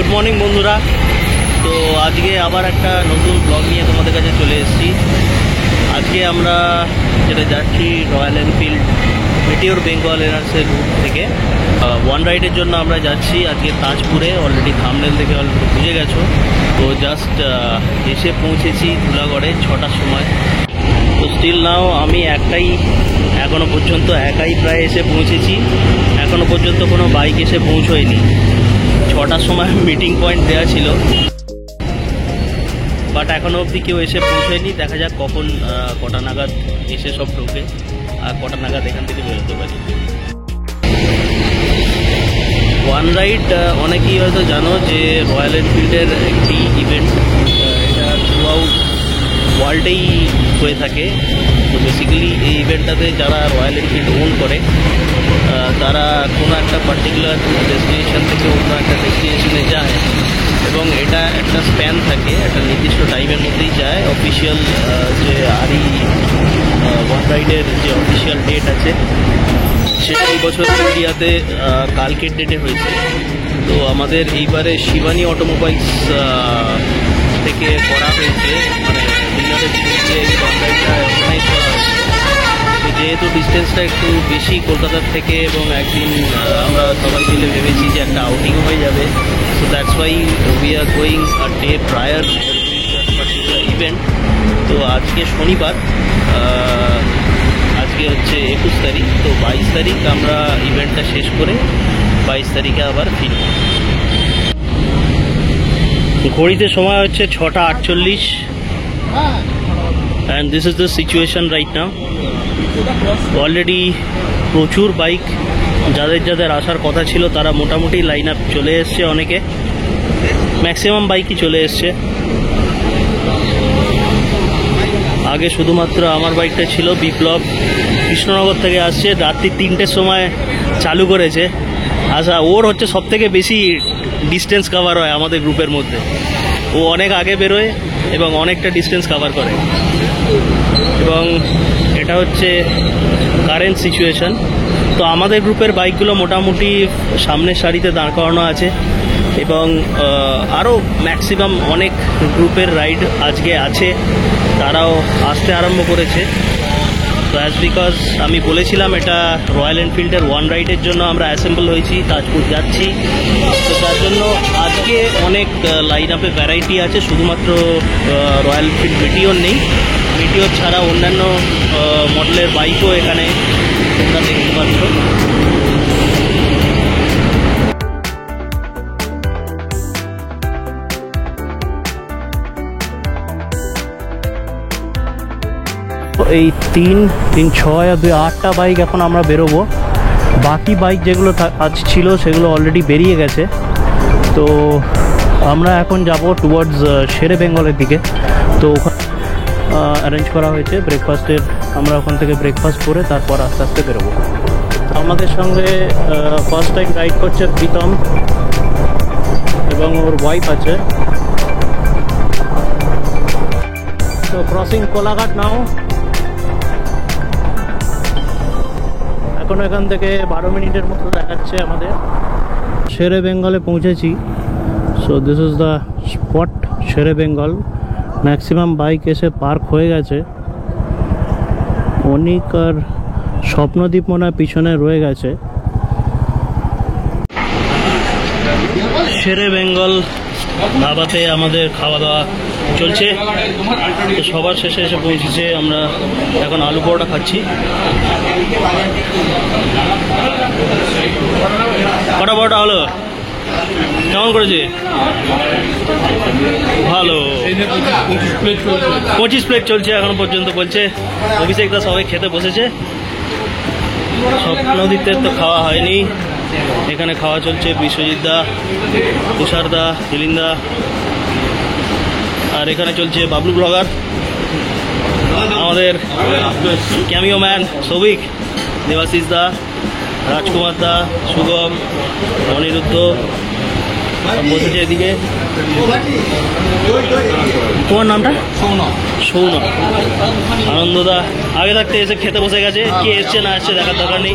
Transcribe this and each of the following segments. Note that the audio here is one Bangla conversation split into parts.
গুড মর্নিং বন্ধুরা। তো আজকে আবার একটা নতুন ব্লগ নিয়ে তোমাদের কাছে চলে এসেছি। আজকে আমরা যেটা যাচ্ছি রয়্যাল এনফিল্ড মেটিওর বেঙ্গল এনার্সের রুট থেকে ওয়ান রাইডের জন্য আমরা যাচ্ছি আজকে তাজপুরে। অলরেডি থাম্বনেল দেখে অলরেডি বুঝে গেছো। তো জাস্ট এসে পৌঁছেছি ধুলাগড়ে 6টার সময়। তো স্টিল নাও আমি এখনও পর্যন্ত একাই প্রায় এসে পৌঁছেছি। এখনও পর্যন্ত কোনো বাইক এসে পৌঁছয়নি। 6টার সময় মিটিং পয়েন্ট দেওয়া ছিল, বাট এখনও অবধি কেউ এসে পৌঁছয়নি। দেখা যাক কখন কটা নাগাদ এসে সব ঢোকে আর কটা নাগাদ এখান থেকে বেরোতে পারি। ওয়ান রাইড অনেকেই হয়তো জানো যে রয়্যাল এনফিল্ডের একটি ইভেন্ট, এটা থ্রু আউট ওয়ার্ল্ডেই হয়ে থাকে। তো বেসিক্যালি এই ইভেন্টটাতে যারা রয়্যাল এনফিল্ড ওন করে তারা কোনো একটা পার্টিকুলার ডেস্টিনেশন থেকে অন্য একটা ডেস্টিনেশনে যায় এবং এটা একটা স্প্যান থাকে, একটা নির্দিষ্ট টাইমের মধ্যেই যায়। অফিসিয়াল যে ওয়ান রাইডের যে অফিসিয়াল ডেট আছে সেটা এই বছর ইন্ডিয়াতে কালকের ডেটে হয়েছে। তো আমাদের এইবারে শিবানী অটোমোবাইলস থেকে করা হয়েছে, মানে ডিলারের যে ওয়ান রাইডটা অর্গানাইজ করা হয়েছে। তো যেহেতু ডিস্টেন্সটা একটু বেশি কলকাতার থেকে এবং একদিন আমরা সবাই মিলে ভেবেছি যে একটা আউটিং হয়ে যাবে। So that's why we are going a day prior particular event. তো আজকে শনিবার, আজকে হচ্ছে 21 তারিখ। তো 22 তারিখ আমরা ইভেন্টটা শেষ করে 22 তারিখে আবার ফিরব। ঘড়িতে সময় হচ্ছে 6:48 and this is the situation right now. Already প্রচুর বাইক যাদের আসার কথা ছিল তারা মোটামুটি লাইন আপ চলে এসছে। অনেকে ম্যাক্সিমাম বাইকই চলে এসছে। আগে শুধুমাত্র আমার বাইকটা ছিল, বিপ্লব কৃষ্ণনগর থেকে আসছে, রাত্রি 3টের সময় চালু করেছে। আচ্ছা, ওর হচ্ছে সব থেকে বেশি ডিস্টেন্স কাভার হয় আমাদের গ্রুপের মধ্যে। ও অনেক আগে বেরোয় এবং অনেকটা ডিস্টেন্স কাভার করে, এবং এটা হচ্ছে কারেন্ট সিচুয়েশন। তো আমাদের গ্রুপের বাইকগুলো মোটামুটি সামনের সারিতে দাঁড় করানো আছে এবং আরও ম্যাক্সিমাম অনেক গ্রুপের রাইড আজকে আছে, তারাও আসতে আরম্ভ করেছে। তো অ্যাজ বিকজ আমি বলেছিলাম এটা রয়্যাল এনফিল্ডের ওয়ান রাইডের জন্য আমরা অ্যাসেম্বল হয়েছি, তাজপুর যাচ্ছি। তো তার জন্য আজকে অনেক লাইন আপে ভ্যারাইটি আছে। শুধুমাত্র রয়্যাল এনফিল্ড মেটিওর নেই, মেটিওর ছাড়া অন্যান্য মডেলের বাইকও এখানে তোমরা দেখতে পাচ্ছ। এই 3, 6 আর 2, 8টা বাইক এখন আমরা বেরোবো। বাকি বাইক যেগুলো আজ ছিল সেগুলো অলরেডি বেরিয়ে গেছে। তো আমরা এখন যাব টুয়ার্ডস শেরে বেঙ্গলের দিকে। তো ওখানে অ্যারেঞ্জ করা হয়েছে ব্রেকফাস্টের, আমরা ওখান থেকে ব্রেকফাস্ট করে তারপর আস্তে আস্তে বেরোবো। আমাদের সঙ্গে ফার্স্ট টাইম রাইড করছে প্রীতম এবং ওর ওয়াইফ আছে। তো ক্রসিং কোলাঘাট নাও। এখন এখান থেকে 12 মিনিটের মতো দেখাচ্ছে আমাদের। শেরে বেঙ্গলে পৌঁছেছি। So this is the spot, Shere Bengal. Maximum bike এসে পার্ক হয়ে গেছে। অনিক আর স্বপ্নদ্বীপ মনে হয় পিছনে রয়ে গেছে। শেরে বেঙ্গল ধাবাতে আমাদের খাওয়া দাওয়া চলছে। তো সবার শেষে এসে পৌঁছেছে, আমরা এখন আলু পরোটা খাচ্ছি। কটা পরোটা হলো? কেমন করেছে? ভালো। 25 প্লেট চলছে এখনো পর্যন্ত বলছে। অভিষেকদা সবাই খেতে বসেছে। স্বপ্নদ্বীপের তো খাওয়া হয়নি, এখানে খাওয়া চলছে। বিশ্বজিৎ দা, তুষার দা, হিলিন্দা, আর এখানে চলছে বাবলু ব্লগার, আমাদের ক্যামিও ম্যান সৌভিক, দেবাশিস দা, রাজকুমার দা, শুভম, অনিরুদ্ধ বসেছে এদিকে। তোমার নামটা? সৌন। আনন্দদা আগে থাকতে এসে খেতে বসে গেছে। কে এসছে না এসছে দেখার দরকার নেই।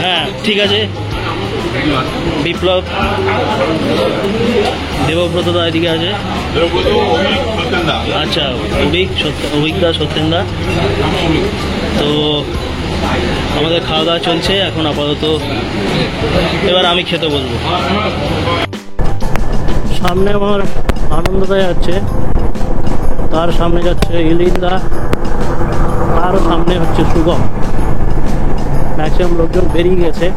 হ্যাঁ ঠিক আছে, বিপ্লব, দেবব্রত দা এদিকে আছে। আচ্ছা, অভিজ্ঞতা সত্যেন্দা। তো আমাদের খাওয়া দাওয়া চলছে এখন আপাতত। এবার আমি খেতে বসবো। সামনে আমার আনন্দদা যাচ্ছে, তার সামনে যাচ্ছে ইলিন্দা, তারও সামনে হচ্ছে শুভম। ম্যাক্সিমাম লোকজন বেরিয়ে গেছে।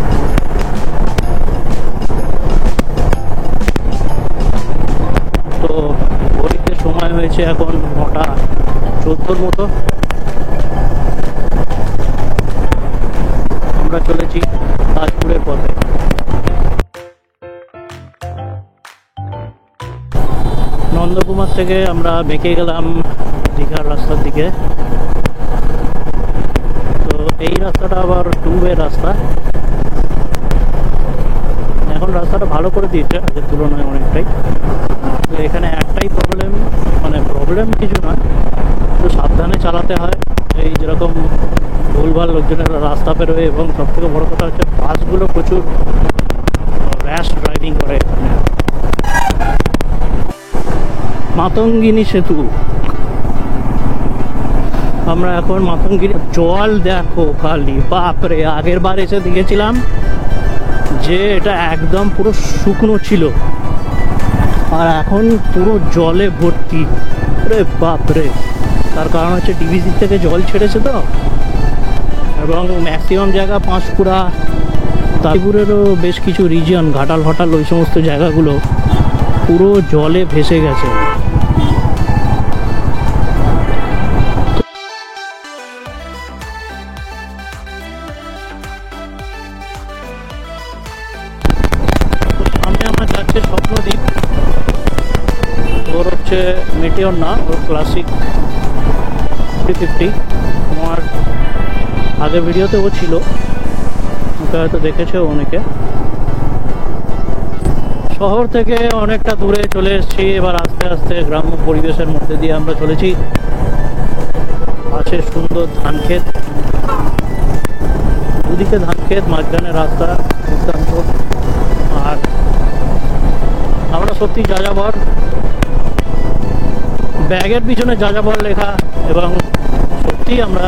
তো ঘড়িতে সময় হয়েছে এখন 9:14 মতো। আমরা চলেছি তাজপুরের পথে। নন্দকুমার থেকে আমরা বেঁকে গেলাম দীঘার রাস্তার দিকে। তো এই রাস্তাটা আবার 2-ওয়ে রাস্তা। এখন রাস্তাটা ভালো করে দিয়েছে আগের তুলনায় অনেকটাই। তো এখানে একটাই প্রবলেম, মানে প্রবলেম কিছু নয়, একটু সাবধানে চালাতে হয়। এই যেরকম ভুলভাল লোকজনের রাস্তা পেরোয়, এবং সবথেকে বড় কথা হচ্ছে বাসগুলো প্রচুর র্যাশ ড্রাইভিং করে এখানে। মাতঙ্গিনী সেতু, আমরা এখন মাতঙ্গিনী। জল দেখো খালি, বাপরে! আগের বার এসে দেখেছিলাম যে এটা একদম পুরো শুকনো ছিল, আর এখন পুরো জলে ভর্তি। রে বাপরে! তার কারণ হচ্ছে ডিভিসি থেকে জল ছেড়েছে তো, এবং ম্যাক্সিমাম জায়গা পাঁশকুড়া, তাজপুরেরও বেশ কিছু রিজিয়ন, ঘাটাল ফাটাল, ওই সমস্ত জায়গাগুলো পুরো জলে ভেসে গেছে। সামনে আমরা যাচ্ছে স্বপ্নদ্বীপ। ওর হচ্ছে মেটিওর না, ওর ক্লাসিক 350। আমার আগের ভিডিওতে ও ছিল, ওকে হয়তো দেখেছে অনেকে। শহর থেকে অনেকটা দূরে চলে এসেছি, এবার আস্তে আস্তে গ্রাম্য পরিবেশের মধ্যে দিয়ে আমরা চলেছি। আছে সুন্দর ধান ক্ষেত, দুদিকে ধান ক্ষেত, মাঝখানে রাস্তা, দুর্দান্ত। আর আমরা সত্যি যাযাবর, ব্যাগের পিছনে যাযাবর লেখা, এবং সত্যি আমরা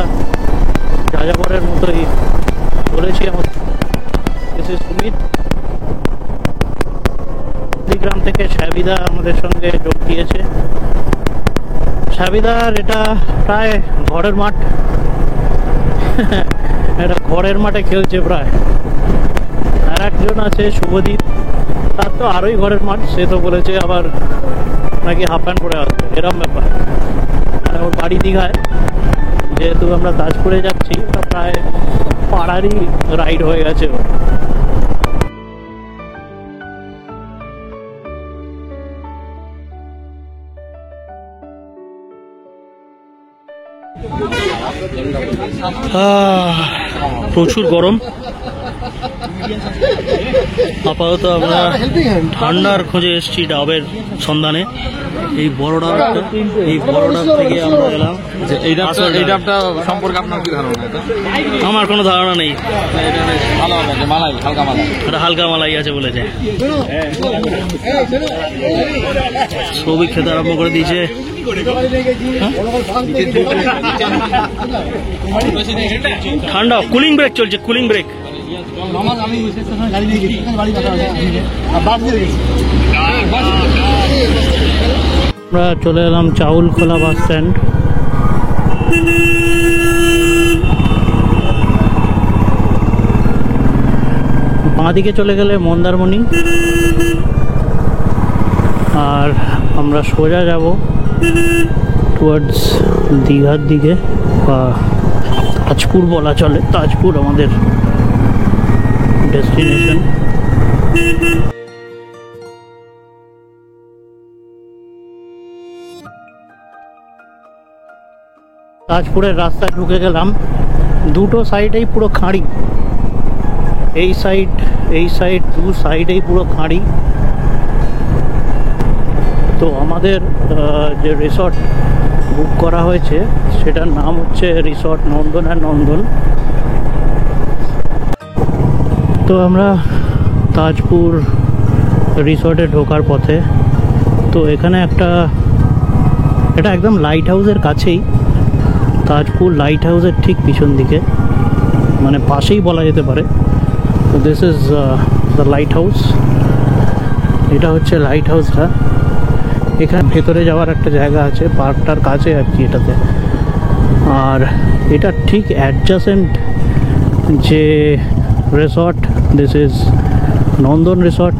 যাযাবরের মতোই বলেছি। আমাদের সুমিত গ্রাম থেকে সাবিদা আমাদের সঙ্গে যোগ দিয়েছে। সাবিদার এটা প্রায় ঘরের মাঠ, এটা ঘরের মাঠে খেলছে প্রায়। আর একজন আছে শুভদীপ, তার তো আরোই ঘরের মাঠ, সে তো বলেছে আবার নাকি হাফ প্যান্ট পরে আসবে, এরম ব্যাপার। মানে ওর বাড়ি দীঘায়, যেহেতু আমরা তাজপুরে যাচ্ছি, ওটা প্রায় পাড়ারই রাইড হয়ে গেছে। প্রচুর গরম। আপাতত আমরা ঠান্ডার খোঁজে এসেছি, ডাবের সন্ধানে। এই বড় ডাবটা, এই বড় ডাব থেকে আমরা এলাম। এই ডাবটা সম্পর্কে আপনার কি ধারণা? আমার কোনো ধারণা নেই। ভালো হবে, মালাই, হালকা মালাই, এটা হালকা মালাই আছে বলেছে। সবই খেতে আরম্ভ করে দিয়েছে। ঠান্ডা, কুলিং ব্রেক চলছে, কুলিং ব্রেক। আমরা চলে এলাম চাউলখোলা বাস স্ট্যান্ড। বাঁ দিকে চলে গেলে মন্দারমণি, আর আমরা সোজা যাব টুয়ার্ডস দীঘার দিকে, বা তাজপুর বলা চলে। তাজপুর আমাদের ডেস্টিনেশন। তাজপুরের রাস্তায় ঢুকে গেলাম। দুটো সাইডেই পুরো খাঁড়ি, এই সাইড দু সাইডেই পুরো খাঁড়ি। তো আমাদের যে রিসর্ট বুক করা হয়েছে সেটার নাম হচ্ছে রিসর্ট নন্দন আর নন্দন। তো আমরা তাজপুর রিসর্টে ঢোকার পথে। তো এখানে এটা একদম লাইট হাউসের কাছেই, তাজপুর লাইট হাউসের ঠিক পিছন দিকে, মানে পাশেই বলা যেতে পারে। তো this is the light house. এটা হচ্ছে লাইট হাউসটা। এখানে ভেতরে যাওয়ার একটা জায়গা আছে, পার্কটার কাছে আর কি এটাতে। আর এটা ঠিক অ্যাডজাসেন্ট যে resort, this is Nandan resort.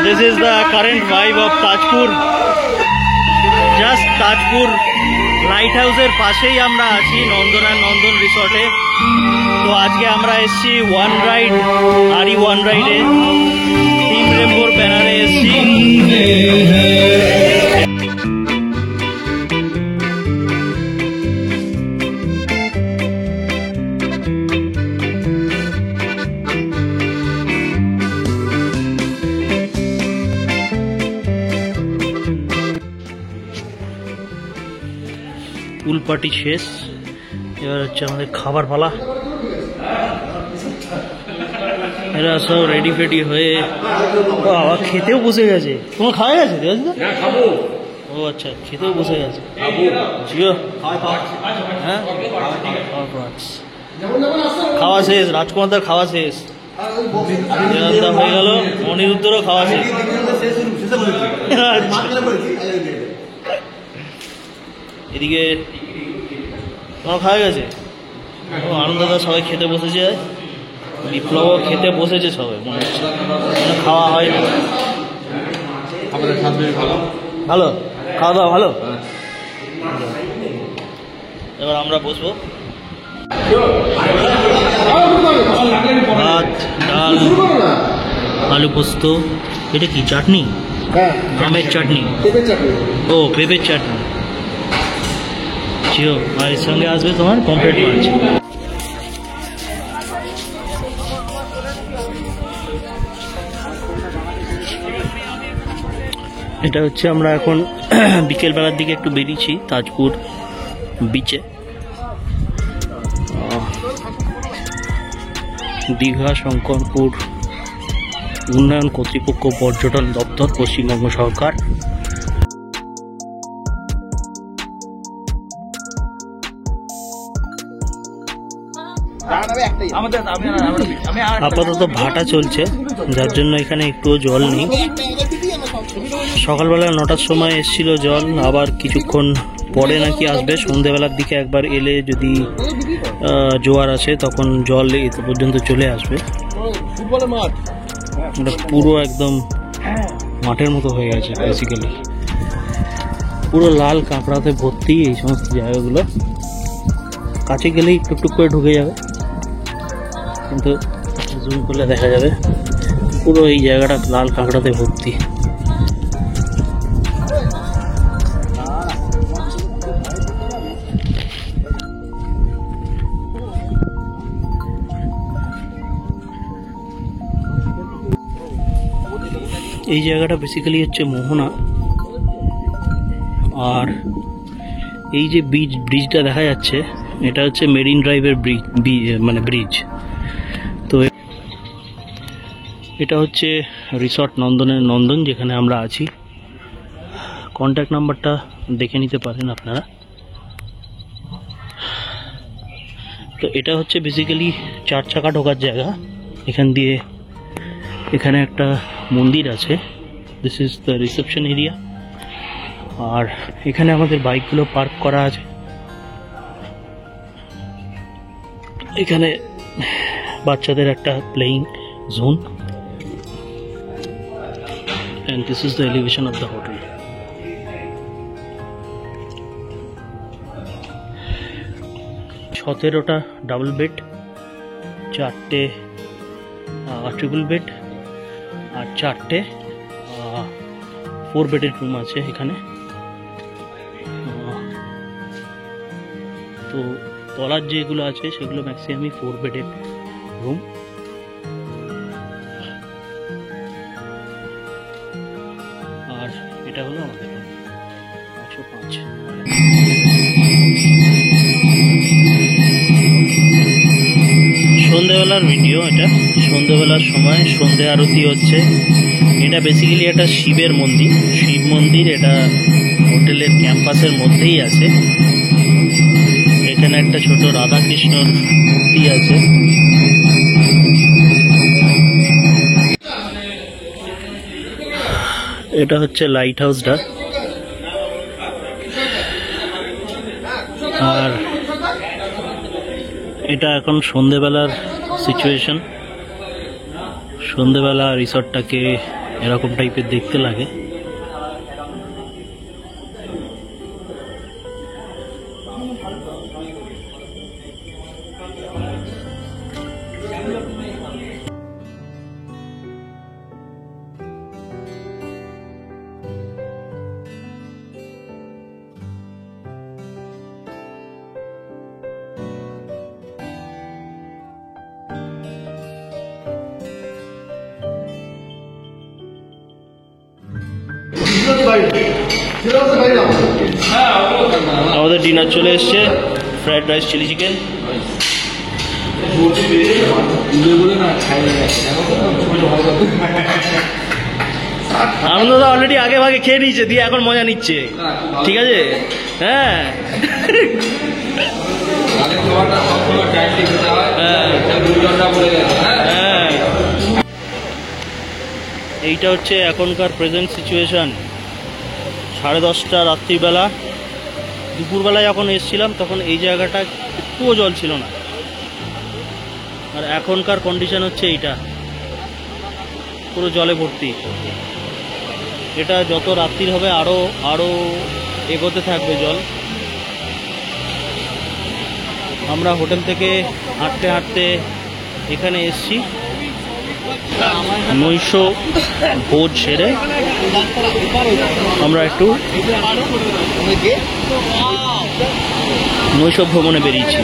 This is the current vibe of Tajpur. Just Tajpur light হাউসের পাশেই আমরা আছি, নন্দন রিসর্টে। তো আজকে আমরা এসেছি ওয়ান রাইড, ওয়ান রাইডে টিম রেমবোর ব্যানারে এসেছি। পুল পার্টি শেষ, এবার হচ্ছে আমাদের খাবার পালা। এরা সব রেডি ফেডি হয়ে আবার খেতেও বসে গেছে। তোমার খাওয়া গেছে? ও আচ্ছা, খেতেও বসে গেছে। জিও হ্যাঁ, খাওয়া শেষ, রাজকুমারদার খাওয়া শেষ, হয়ে গেল, অনিরুদ্ধরও খাওয়া শেষ। এদিকে তোমার খাওয়া গেছে? ও আনন্দদা সবাই খেতে বসেছে, বিপ্লবও খেতে বসেছে, সবাই মনে হচ্ছে খাওয়া হয় না। ভালো খাওয়া দাওয়া ভালো। এবার আমরা বসবো। ভাত, ডাল, আলু পোস্ত, এটা কি চাটনি? আমের চাটনি, ও পেঁপের চাটনি। জিও, আর এর সঙ্গে আসবে তোমার পমফ্রেট মাছ। এটা হচ্ছে আমরা এখন বিকেলবেলার দিকে একটু বেরিয়েছি তাজপুর বিচে। দীঘা শঙ্করপুর উন্নয়ন কর্তৃপক্ষ, পর্যটন দপ্তর, পশ্চিমবঙ্গ সরকার। আপাতত ভাটা চলছে, যার জন্য এখানে একটুও জল নেই। সকালবেলা 9টার সময় এসেছিল জল, আবার কিছুক্ষণ পরে নাকি আসবে। সন্ধ্যেবেলার দিকে একবার এলে যদি জোয়ার আসে তখন জল এত পর্যন্ত চলে আসবে। এটা পুরো একদম মাঠের মতো হয়ে গেছে বেসিক্যালি, পুরো লাল কাঁকড়াতে ভর্তি এই সমস্ত জায়গাগুলো। কাছে গেলেই টুকটুক করে ঢুকে যাবে, কিন্তু জুম করলে দেখা যাবে পুরো এই জায়গাটা লাল কাঁকড়াতে ভর্তি। এই জায়গাটা বেসিক্যালি হচ্ছে মোহনা। আর এই যে ব্রিজটা দেখা যাচ্ছে, এটা হচ্ছে মেরিন ড্রাইভের ব্রিজ। তো এটা হচ্ছে রিসর্ট নন্দন, যেখানে আমরা আছি। কন্ট্যাক্ট নাম্বারটা দেখে নিতে পারেন আপনারা। তো এটা হচ্ছে বেসিক্যালি 4 চাকা ঢোকার জায়গা। এখানে একটা মন্দির আছে। This is the reception area. আর এখানে আমাদের বাইকগুলো পার্ক করা আছে। এখানে বাচ্চাদের একটা playing zone. and this is the elevation of the hotel. সতেরোটা ডাবল বেড, 4টে ট্রিপল বেড, আর 4টে 4 বেডের রুম আছে এখানে। তো তলার যেগুলো আছে সেগুলো ম্যাক্সিমামই 4 বেডেড রুম। আর এটা হলো আমাদের 105। সন্ধ্যেবেলার ভিডিও এটা। সন্ধ্যেবেলার সময় সন্ধ্যে আরতি হচ্ছে। এটা বেসিক্যালি একটা শিবের মন্দির, শিব মন্দির। এটা হোটেলের ক্যাম্পাসের মধ্যেই আছে। এখানে একটা ছোট রাধা কৃষ্ণর মূর্তি আছে। এটা হচ্ছে লাইট হাউসটা। আর এটা এখন সন্ধেবেলার সিচুয়েশন। সন্ধেবেলা রিসর্টটাকে এরকম টাইপের দেখতে লাগে। আমাদের ডিনার চলে এসছে, ফ্রাইড রাইস, চিলি চিকেন। আনন্দদা অলরেডি আগে ভাগে খেয়ে নিয়েছে, দিয়ে এখন মজা নিচ্ছে। ঠিক আছে, হ্যাঁ হ্যাঁ। এইটা হচ্ছে এখনকার প্রেজেন্ট সিচুয়েশন। 10:30 রাত্রিবেলা। দুপুরবেলায় যখন এসেছিলাম তখন এই জায়গাটা একটুও জল ছিল না। আর এখনকার কন্ডিশন হচ্ছে এইটা, পুরো জলে ভর্তি। এটা যত রাত্রির হবে আরো আরো এগোতে থাকবে জল। আমরা হোটেল থেকে হাঁটতে হাঁটতে এখানে এসছি। নৈশ ভোজ সেরে আমরা একটু নৈশ ভ্রমণে বেরিয়েছি।